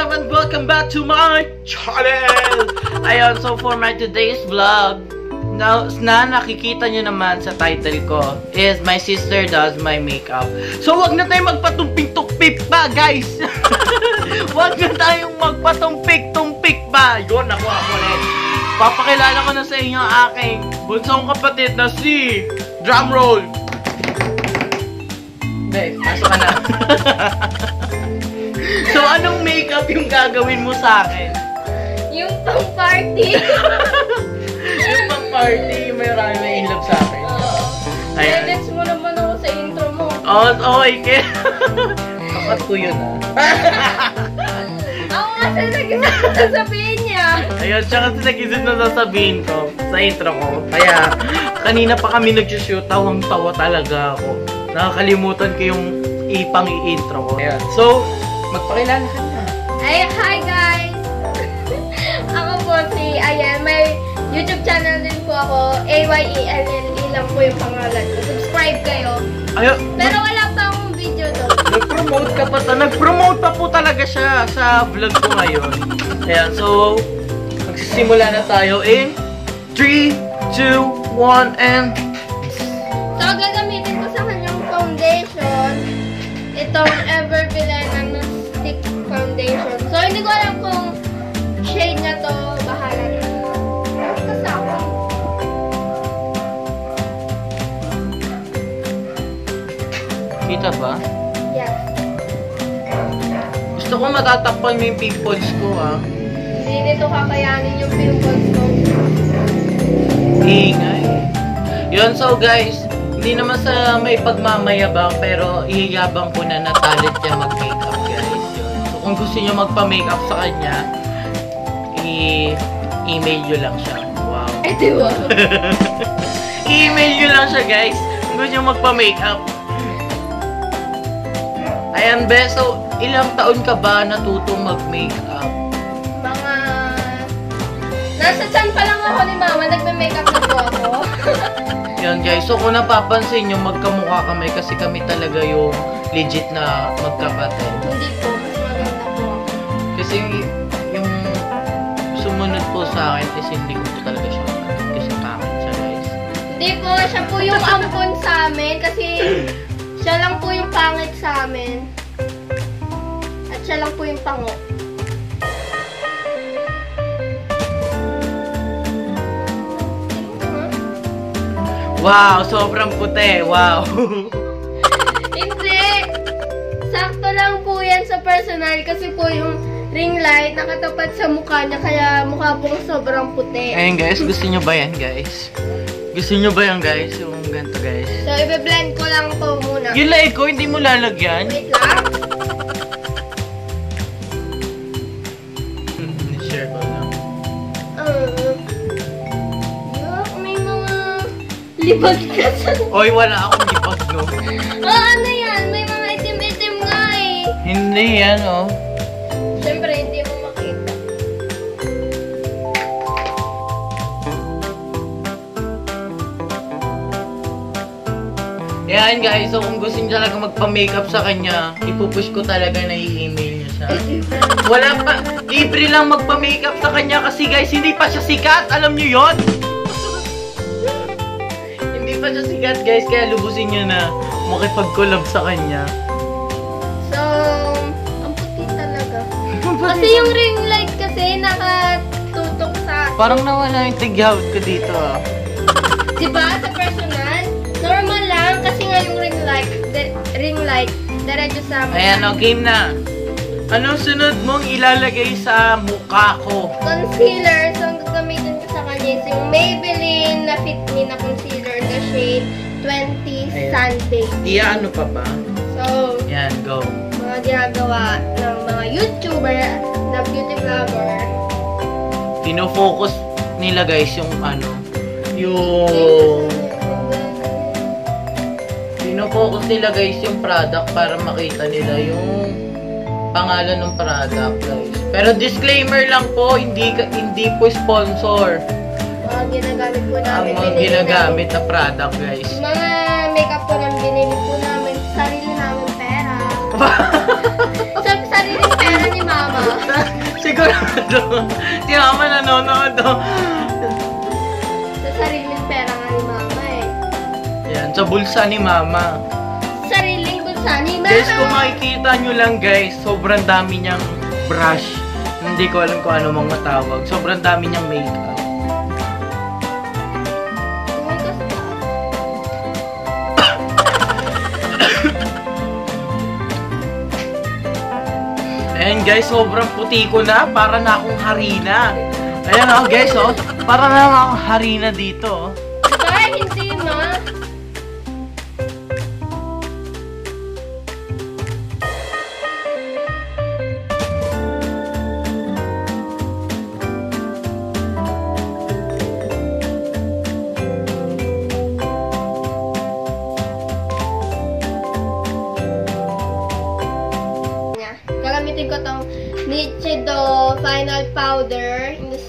up and welcome back to my channel! Ayun, so for my today's vlog, na nakikita nyo naman sa title ko, is my sister does my makeup. So wag na tayong magpatumpik-tumpik pa, guys! Wag na tayong magpatumpik-tumpik pa! Yun, ako ulit. Papakilala ko na sa inyo ang aking bunsong kapatid na si Drumroll! Hindi, pasok ka na. So, anong makeup yung gagawin mo sa akin? Yung pang-party. Yung pang-party, yung may in love sa akin. Ayan. Edits mo naman ako sa intro mo. Oh, okay. Kapat ko yun, Ako kasi nag-isip na sabihin niya. Ayun, siya kasi nag-isip na sasabihin ko sa intro ko. Kaya, kanina pa kami nag-shoot, tawang-tawa talaga ako. Nakakalimutan ko yung ipang i-intro ko. Ayan. So, magpakilala ka na. Ay, hi guys! Ako po si Ayan. May YouTube channel din po ako. AYELLE lang po yung pangalan ko. Subscribe kayo. Ayun. Pero wala pa akong video doon. Nag-promote ka pa. Nag-promote pa po talaga siya sa vlog ko ngayon. Ayan. So, magsisimula na tayo in 3, 2, 1, and... So, gagamitin ko sa kanyang foundation. Itong Evervilena na stick foundation. So, hindi ko alam kung shade na to. Bahala na. Kasama. Kita ba? Yes. Gusto ko matatakpan mo yung pimples ko, Hindi nito kakayanin yung pimples ko. Ingay. Yun, so guys, hindi naman sa may pagmamayabang, pero ihiyabang ko na talent niya mag-makeup, guys. Yun. So, kung gusto niyo magpa-makeup sa kanya, i-email nyo lang siya. Wow. Ay, di ba? I-email nyo lang siya, guys, kung gusto niyo magpa-makeup. Ayan, be. So, ilang taon ka ba natutong mag-makeup? Mga... Nasa tiyan pa lang ako ni Mama, nagme-makeup na po ako. Yan guys, so kung napapansin nyo, magkamukha kami kasi kami talaga yung legit na magkapatid. Hindi po, mas maganda po. Kasi yung sumunod po sa akin is hindi ko po talaga siya kapatid kasi pangit siya, guys. Hindi po, siya po yung ampon sa amin kasi siya lang po yung pangit sa amin. At siya lang po yung pango. Wow, sobrang puti. Wow. Hindi! Sakto lang po yan sa personal kasi po yung ring light nakatapat sa mukha niya kaya mukha pong sobrang puti. Ayun guys, gusto nyo ba yan guys? Gusto nyo ba yan guys? Yung ganito guys. So, ibe-blend ko lang po muna. Yung light ko, hindi mo lalagyan? Wait lang. Share ko lang. May mga libag ka sa... Oy, wala akong libag, no? ano yan? May mga itim-itim nga eh. Hindi yan, oh. Siyempre, hindi mo makita. Yan guys, so kung gusto niyo talaga magpa-makeup sa kanya, ipupush ko talaga na i-email niyo siya. Wala pa, libre lang magpa-makeup sa kanya kasi guys, hindi pa siya sikat, alam niyo yon? Hindi pa siya sikat guys, kaya lubusin niyo na makipag-collab sa kanya. So, ang puti talaga. Kasi yung ring light kasi nakatutok sa... Parang nawala yung tigyawad ko dito ah. Diba? Sa personal, normal lang kasi nga yung ring light, diretso sa mukha. Ayan o, game na. Anong sunod mong ilalagay sa mukha ko? Concealer, so ang gagamitin ko sa kanya is yung Maybelline na Fit Me na concealer, the shade 20 Sunday. Iya, ano pa ba? So, Yan, go. mga ginagawa ng mga YouTuber na beauty vlogger. Pinofocus nila guys yung ano, pinofocus nila guys yung product para makita nila yung pangalan ng product guys. Pero disclaimer lang po, hindi po sponsor. Mga ginagamit po namin. Ang mga ginagamit na product guys. Mga makeup po namin, binili po namin sa sarili namin pera. Sa sariling pera ni Mama. Sigurado. Si mama nanonood. Sa sariling pera nga ni mama eh. Yan, sa bulsa ni mama. Sariling bulsa ni mama. Guys, kung makikita nyo lang guys, sobrang dami niyang brush. Hindi ko alam kung ano mga tawag. Sobrang dami niyang makeup. Ayan guys, sobrang puti ko na. Para na akong harina. Ayan oh guys oh. Para na akong harina dito oh. Diba? Hindi ma. Gagamitin ko tong Nichido Final Powder in the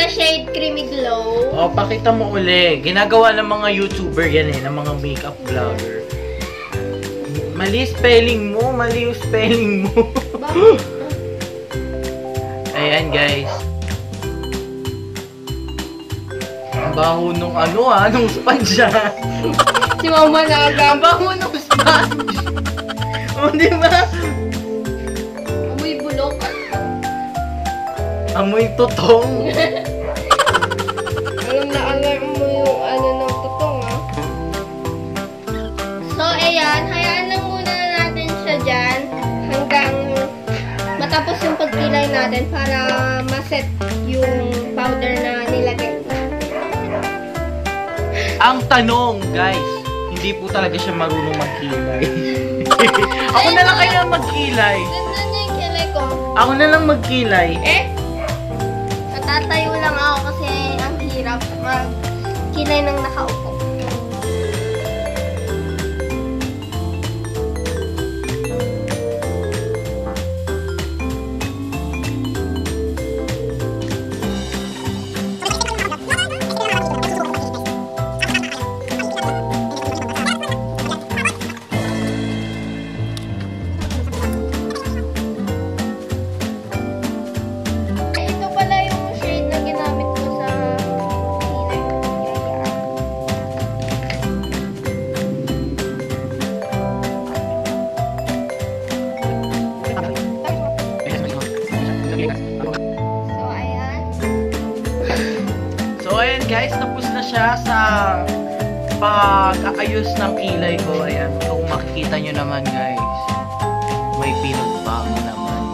shade Creamy Glow. Oh, pakita mo uli. Ginagawa ng mga YouTuber yan eh, ng mga makeup vlogger. Mali spelling mo, mali yung spelling mo. Ayan guys. Ang baho nung nung sponge ah. Si mama Ang baho nung sponge. O, di ba? Amoy bulok. Amoy tutong. Alam mo yung ng tutong ah. So, ayan. Hayaan lang muna natin siya dyan hanggang matapos yung pagkilay natin para maset yung powder na nilagay. Ang tanong, guys, hindi po talaga siya marunong magkilay. Ako na lang kaya magkilay. Ganda niya yung kilay ko. Ako na lang magkilay. Natatayo lang ako kasi ang hirap magkilay ng nakaupo. So, ayan guys, tapos na siya sa pag-aayos ng kilay ko. Ayan, kung makikita nyo naman guys, may pinagbago naman.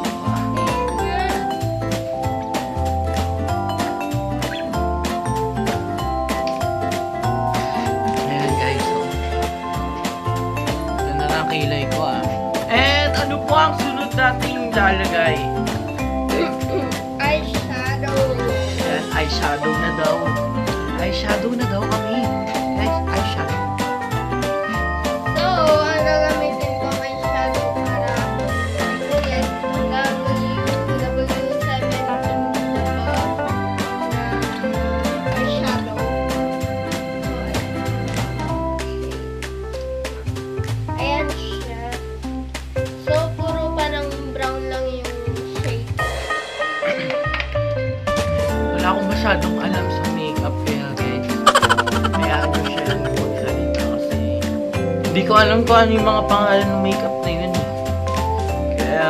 Ayan guys, so. Yan na lang kilay ko ah. And ano po ang sunod nating lalagay? Eyeshadow na daw. Eyeshadow na daw kami. Guys, eyeshadow. So, ang gagamitin ko eyeshadow para yan, W7 eyeshadow. Ayan siya. So, puro pa ng brown lang yung shade. Wala akong masyadong alam sa makeup kaya guys. Kaya ako siya lang magsalita kasi hindi ko alam kung ano yung mga pangalan ng makeup na yun eh. Kaya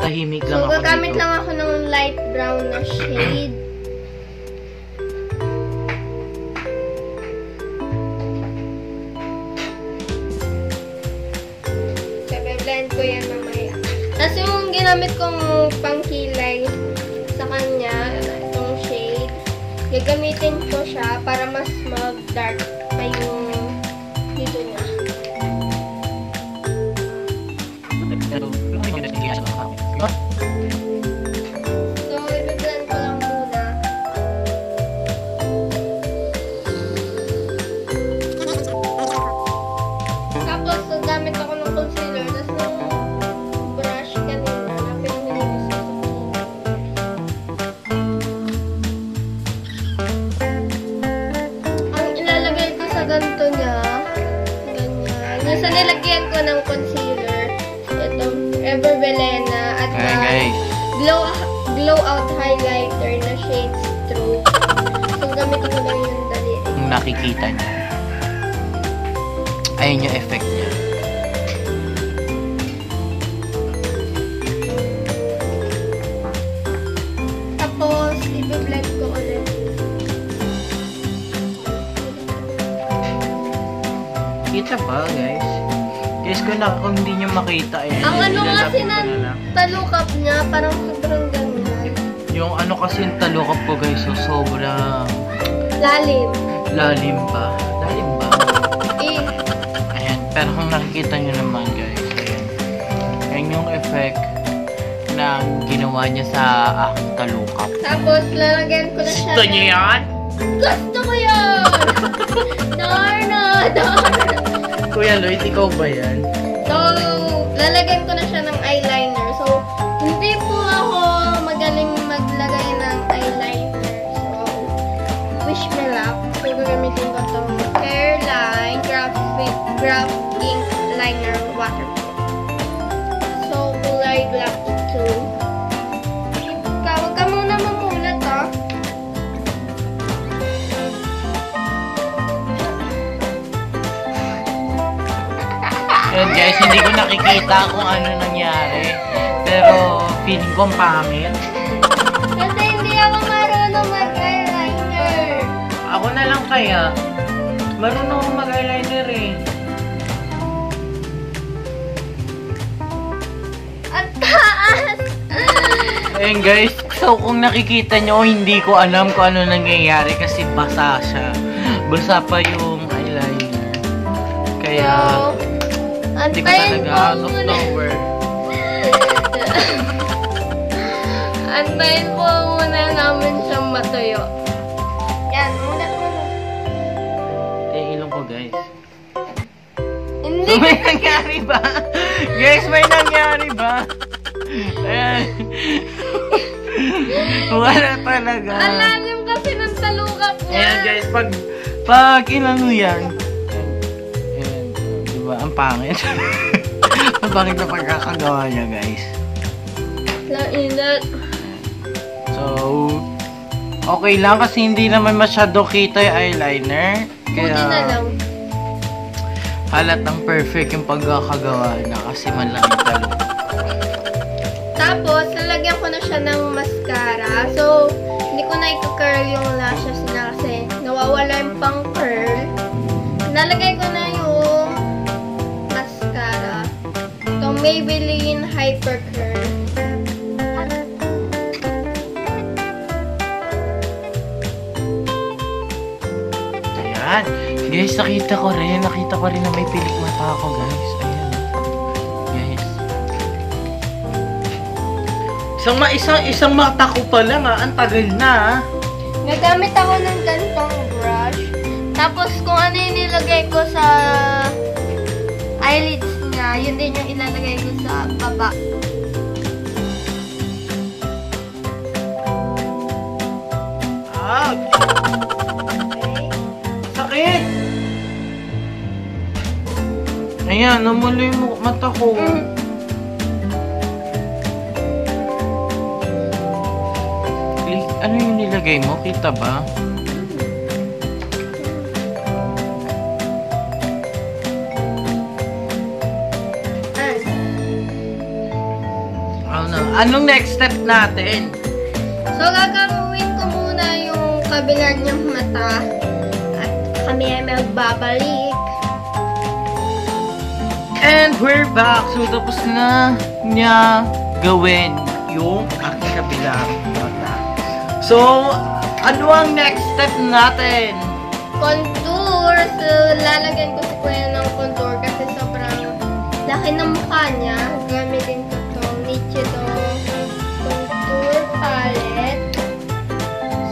tahimik lang So, ako gagamit dito. lang ako ng light brown na shade. Blend ko yan mamaya. Tapos yung ginamit kong pangkilay sa kanya, itong shade, gagamitin ko siya para mas mag-dark pa yung dito niya. So, i-blend ko lang muna. Tapos, gamit ako ng concealer. Tapos, ng brush kanina na pinanilinis ko. Ang ilalagay ko sa ganito niya, ganyan. Yung sa nilagyan ko ng concealer, itong Ever Belena at Ayan, guys. glow out highlighter na shades True. So, gamitin ko lang yung daliri. Kung nakikita niya. Ayun yung effect niya. Tapos, i-blend ko ulit. Kita ba, guys? Guys, kung hindi nyo makita, eh. Ang ano kasi ilalapit ko na lang. talukap niya, parang sobrang ganyan. Yung ano kasi yung talukap ko, guys, so sobrang Lalim. lalim pa. Lalim ba? Eh, Ayan. Pero kung nakikita nyo naman, guys, ayan. Yan yung effect na ginawa niya sa aking talukap. tapos, lalagyan ko na siya. Gusto niyo yan? Gusto ko yan! Darna! Kuya Lloyd, ikaw ba yan? So, lalagyan ko na siya ng eyeliner. So, hindi po ako magaling maglagay ng eyeliner. So, wish me luck. So, gagamitin ko itong Careline Graph Ink Liner Waterproof. So, kulay black ito. Huwag ka muna mamulat, ha? Yun guys, hindi ko nakikita kung ano nangyari. Pero feeling ko ang pangit. Kasi hindi ako marunong mag-eyeliner. Ako na lang kaya. Marunong akong mag-eyeliner eh. At taas! Ayun guys, so kung nakikita nyo, hindi ko alam kung ano nangyayari kasi basa siya. Basa pa yung eyeliner. Kaya, hindi ko antayin talaga po out of muna. nowhere. Antayin po muna namin siyang matuyo. Yan, muna ko na. Ito yung ilong ko guys. Hindi. May nangyari ba? Guys, may nangyari ba? Ayan. Wala talaga. Ang lalim kasi ng talukap niya. Ayan guys, pag inano yan. Ayan, diba? Ang pangit. Ang pangit na pagkakagawa niya guys. Lainat. So, okay lang kasi hindi naman masyado kita yung eyeliner. Buti na lang. Halatang perfect yung pagkakagawa na kasi man lang yung talukap. Tapos, lalagyan ko na siya ng mascara. So, hindi ko na i-curl yung lashes niya kasi nawawala yung pang curl. Nalagay ko na yung mascara. Itong Maybelline Hyper Curl. Ayan. Guys, nakita ko rin na may pilik mata ako, guys. Ayan. Guys. Isang mata ko pa lang, ah. Ang tagal na, ah. Nagamit ako ng ganitong brush. Tapos, kung ano yung nilagay ko sa eyelids niya, yun din yung ilalagay ko sa baba. Ouch! Okay? Sakit! Ayan, namulo yung mata ko. Ano yung nilagay mo? Kita ba? Ano? Anong next step natin? So, gagawin ko muna yung kabila niyang mata. At kami ay magbabalik. And we're back. So, tapos na niya gawin yung aking kabilang mata. So, ano ang next step natin? Contour. So, lalagyan ko si Kuya ng contour kasi sobrang laki ng mukha niya. Gamitin ko itong Nichido Contour Palette.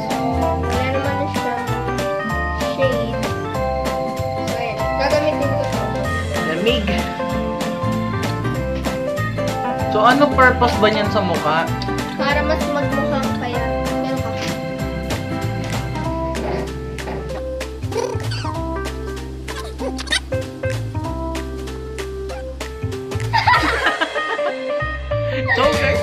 So, wala naman na siyang shade. So, ayan. Gagamitin ko ito. Lamig. So, ano purpose ba niyan sa mukha? Para mas magmukhang kaya. Meron ka. So, guys,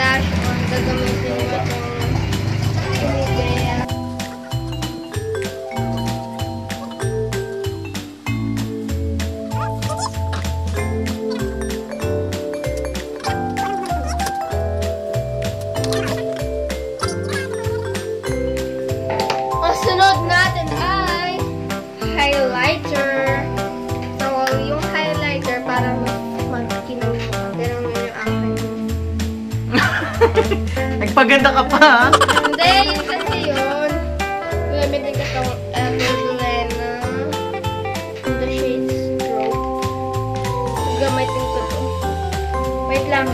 blush on, gagamitin mo itong Nivea. Ang sunod natin ay highlighter. So, yung highlighter para mag-kinom mo. Ganun mo yung akin. Nagpaganda ka pa, ha? Hindi, yun kasi yun. Gamitin ko itong Everlena. The shade Stroke. Gamitin ko ito. Wait lang.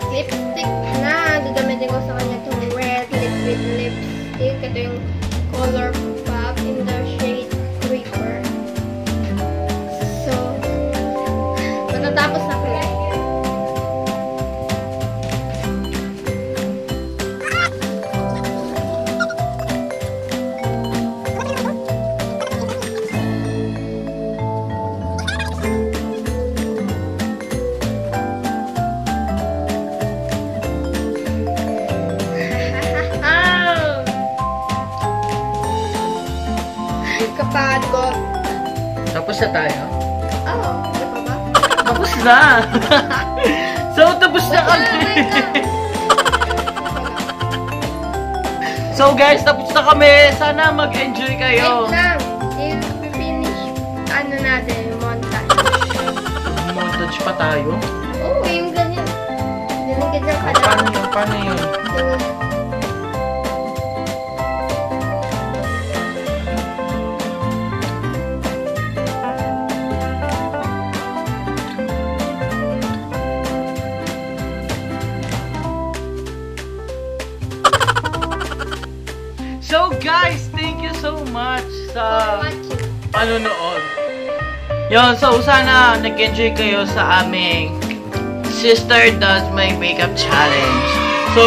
Lipstick na. Gagamitin ko sa kanya itong red liquid lipstick. Ito yung color pop in the shade Creeper. So, matatapos na ko yan. Kapagod. Tapos na tayo. Oo, ano pa ba? Tapos na. So, tapos na kami. So, guys, tapos na kami. Sana mag-enjoy kayo. Wait lang. I-finish, ano natin, yung montage. Montage pa tayo. Oo, yung ganyan. Yung ganyan ka Paano lang. yun? Paano yun? So guys, thank you so much sa panonood. Yon, so sana nag-enjoy kayo sa aming Sister Does My Makeup Challenge. So,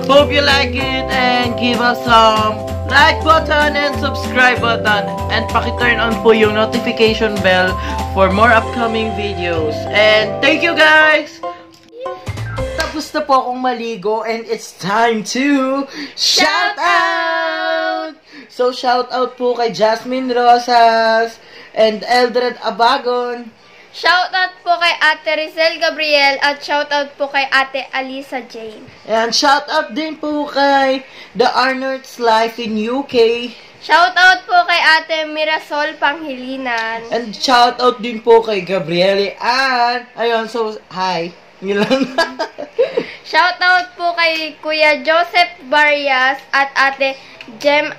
hope you like it and give us some like button and subscribe button. And paki-turn on po yung notification bell for more upcoming videos. And thank you guys! Tapos na po akong maligo and it's time to shout out! So shout out po kay Jasmine Rosas and Eldred Abagon. Shoutout po kay Ate Rizel Gabriel at shoutout po kay Ate Alisa Jane. And shout out din po kay The Arnold's Life in UK. Shoutout po kay Ate Mirasol Panghilinan. And shout out din po kay Gabriele Ann. Ayun, so hi. Yun lang. Shoutout po kay Kuya Joseph Barrias at Ate Jem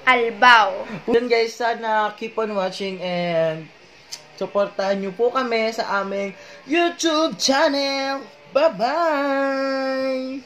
Albao. Yun guys, sana keep on watching and supportahan nyo po kami sa aming YouTube channel. Bye-bye!